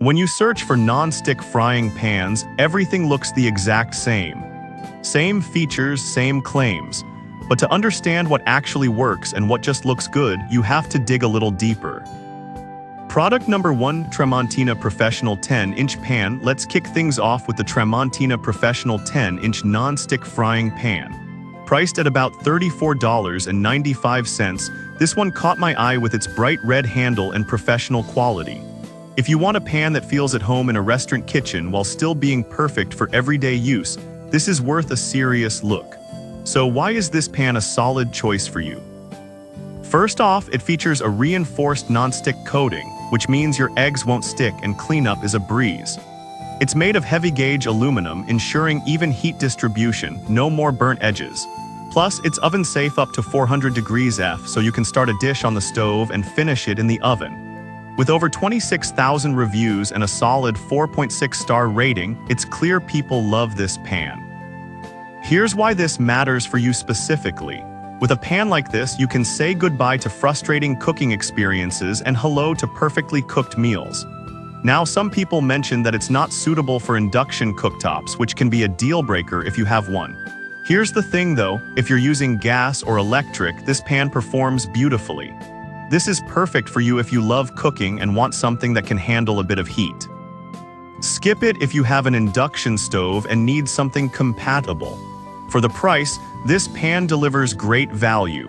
When you search for non-stick frying pans, everything looks the exact same. Same features, same claims. But to understand what actually works and what just looks good, you have to dig a little deeper. Product number 1, Tramontina Professional 10-inch Pan. Let's kick things off with the Tramontina Professional 10-inch non-stick frying pan. Priced at about $34.95, this one caught my eye with its bright red handle and professional quality. If you want a pan that feels at home in a restaurant kitchen while still being perfect for everyday use, this is worth a serious look. So why is this pan a solid choice for you? First off, it features a reinforced non-stick coating, which means your eggs won't stick and cleanup is a breeze. It's made of heavy-gauge aluminum, ensuring even heat distribution, no more burnt edges. Plus, it's oven-safe up to 400 degrees F, so you can start a dish on the stove and finish it in the oven. With over 26,000 reviews and a solid 4.6-star rating, it's clear people love this pan. Here's why this matters for you specifically. With a pan like this, you can say goodbye to frustrating cooking experiences and hello to perfectly cooked meals. Now, some people mention that it's not suitable for induction cooktops, which can be a deal breaker if you have one. Here's the thing though, if you're using gas or electric, this pan performs beautifully. This is perfect for you if you love cooking and want something that can handle a bit of heat. Skip it if you have an induction stove and need something compatible. For the price, this pan delivers great value.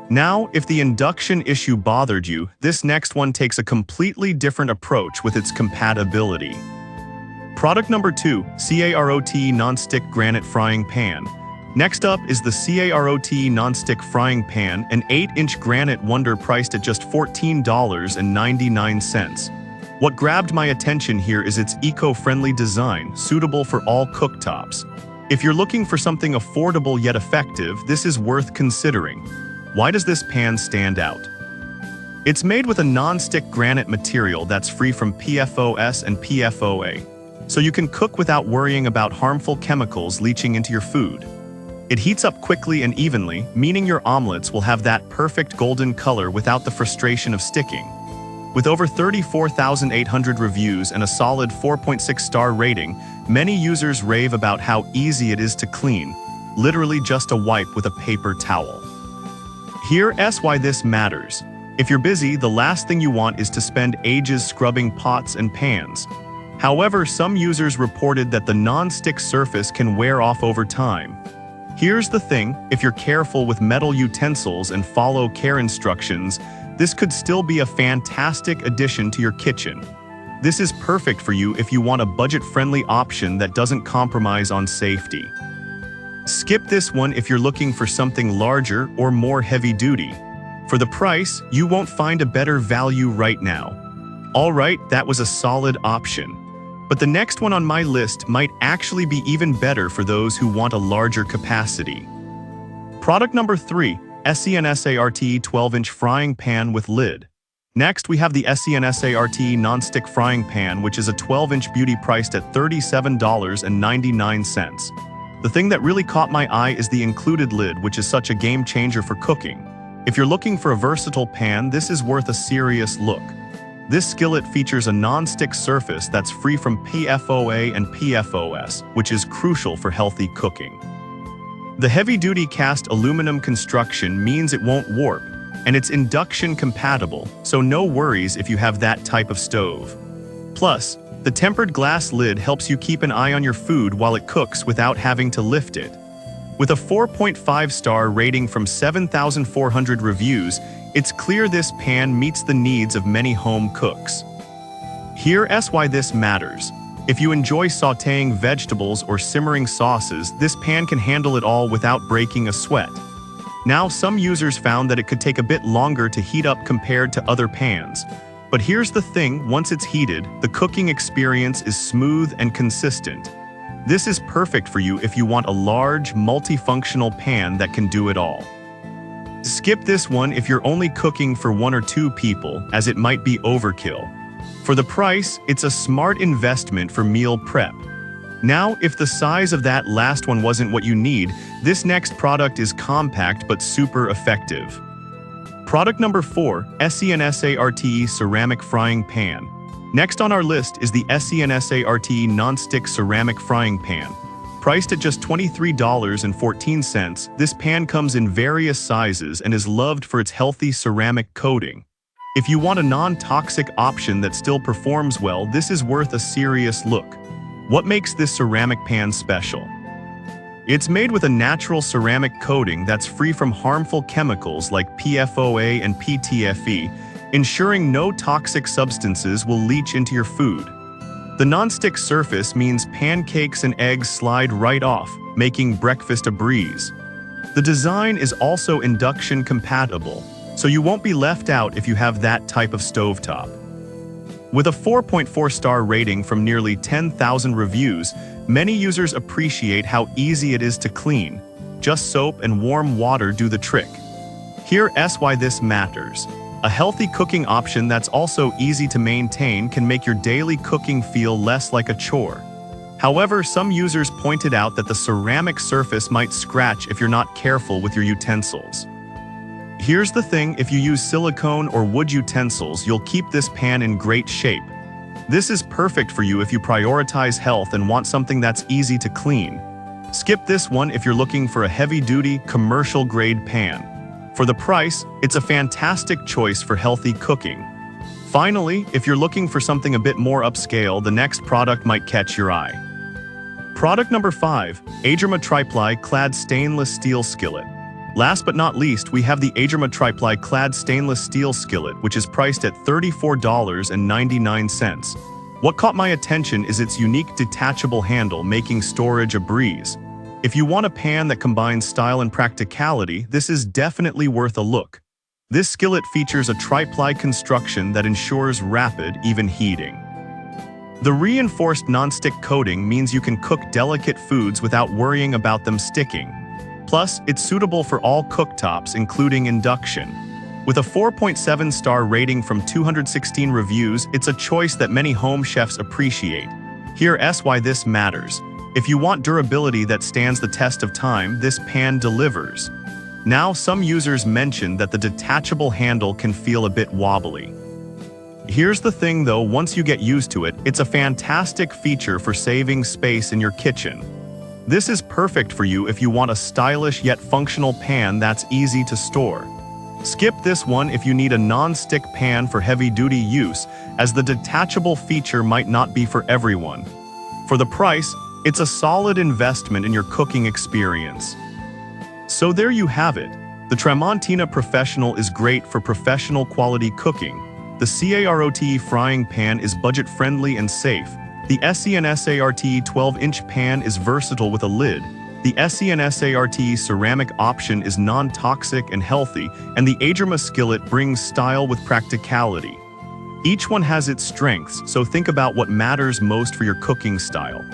Now, if the induction issue bothered you, this next one takes a completely different approach with its compatibility. Product number 2, Carote Non-Stick Granite Frying Pan. Next up is the Carote Non-Stick Frying Pan, an 8-inch granite wonder priced at just $14.99. What grabbed my attention here is its eco-friendly design, suitable for all cooktops. If you're looking for something affordable yet effective, this is worth considering. Why does this pan stand out? It's made with a non-stick granite material that's free from PFOS and PFOA, so you can cook without worrying about harmful chemicals leaching into your food. It heats up quickly and evenly, meaning your omelets will have that perfect golden color without the frustration of sticking. With over 34,800 reviews and a solid 4.6-star rating, many users rave about how easy it is to clean, literally just a wipe with a paper towel. Here's why this matters. If you're busy, the last thing you want is to spend ages scrubbing pots and pans. However, some users reported that the non-stick surface can wear off over time. Here's the thing, if you're careful with metal utensils and follow care instructions, this could still be a fantastic addition to your kitchen. This is perfect for you if you want a budget-friendly option that doesn't compromise on safety. Skip this one if you're looking for something larger or more heavy-duty. For the price, you won't find a better value right now. Alright, that was a solid option. But the next one on my list might actually be even better for those who want a larger capacity. Product number 3, Sensarte 12-inch Frying Pan with Lid. Next, we have the Sensarte Non-Stick Frying Pan, which is a 12-inch beauty priced at $37.99. The thing that really caught my eye is the included lid, which is such a game changer for cooking. If you're looking for a versatile pan, this is worth a serious look. This skillet features a non-stick surface that's free from PFOA and PFOS, which is crucial for healthy cooking. The heavy-duty cast aluminum construction means it won't warp, and it's induction compatible, so no worries if you have that type of stove. Plus, the tempered glass lid helps you keep an eye on your food while it cooks without having to lift it. With a 4.5-star rating from 7,400 reviews, it's clear this pan meets the needs of many home cooks. Here's why this matters. If you enjoy sautéing vegetables or simmering sauces, this pan can handle it all without breaking a sweat. Now, some users found that it could take a bit longer to heat up compared to other pans. But here's the thing, once it's heated, the cooking experience is smooth and consistent. This is perfect for you if you want a large, multifunctional pan that can do it all. Skip this one if you're only cooking for 1 or 2 people, as it might be overkill. For the price, it's a smart investment for meal prep. Now, if the size of that last one wasn't what you need, this next product is compact but super effective. Product number 4, Sensarte Ceramic Frying Pan. Next on our list is the Sensarte non-stick ceramic frying pan. Priced at just $23.14, this pan comes in various sizes and is loved for its healthy ceramic coating. If you want a non-toxic option that still performs well, this is worth a serious look. What makes this ceramic pan special? It's made with a natural ceramic coating that's free from harmful chemicals like PFOA and PTFE, ensuring no toxic substances will leach into your food. The non-stick surface means pancakes and eggs slide right off, making breakfast a breeze. The design is also induction compatible, so you won't be left out if you have that type of stovetop. With a 4.4-star rating from nearly 10,000 reviews, many users appreciate how easy it is to clean. Just soap and warm water do the trick. Here's why this matters. A healthy cooking option that's also easy to maintain can make your daily cooking feel less like a chore. However, some users pointed out that the ceramic surface might scratch if you're not careful with your utensils. Here's the thing, if you use silicone or wood utensils, you'll keep this pan in great shape. This is perfect for you if you prioritize health and want something that's easy to clean. Skip this one if you're looking for a heavy-duty, commercial-grade pan. For the price, it's a fantastic choice for healthy cooking. Finally, if you're looking for something a bit more upscale, the next product might catch your eye. Product number 5, Agerma Triply Clad Stainless Steel Skillet. Last but not least, we have the Agerma Triply Clad Stainless Steel Skillet, which is priced at $34.99. What caught my attention is its unique detachable handle, making storage a breeze. If you want a pan that combines style and practicality, this is definitely worth a look. This skillet features a tri-ply construction that ensures rapid, even heating. The reinforced non-stick coating means you can cook delicate foods without worrying about them sticking. Plus, it's suitable for all cooktops, including induction. With a 4.7-star rating from 216 reviews, it's a choice that many home chefs appreciate. Here's why this matters. If you want durability that stands the test of time, this pan delivers. Now, some users mention that the detachable handle can feel a bit wobbly. Here's the thing though, once you get used to it, it's a fantastic feature for saving space in your kitchen. This is perfect for you if you want a stylish yet functional pan that's easy to store. Skip this one if you need a non-stick pan for heavy-duty use, as the detachable feature might not be for everyone. For the price, it's a solid investment in your cooking experience. So there you have it. The Tramontina Professional is great for professional quality cooking. The Carote frying pan is budget-friendly and safe. The Sensarte 12-inch pan is versatile with a lid. The Sensarte ceramic option is non-toxic and healthy, and the Agerma skillet brings style with practicality. Each one has its strengths, so think about what matters most for your cooking style.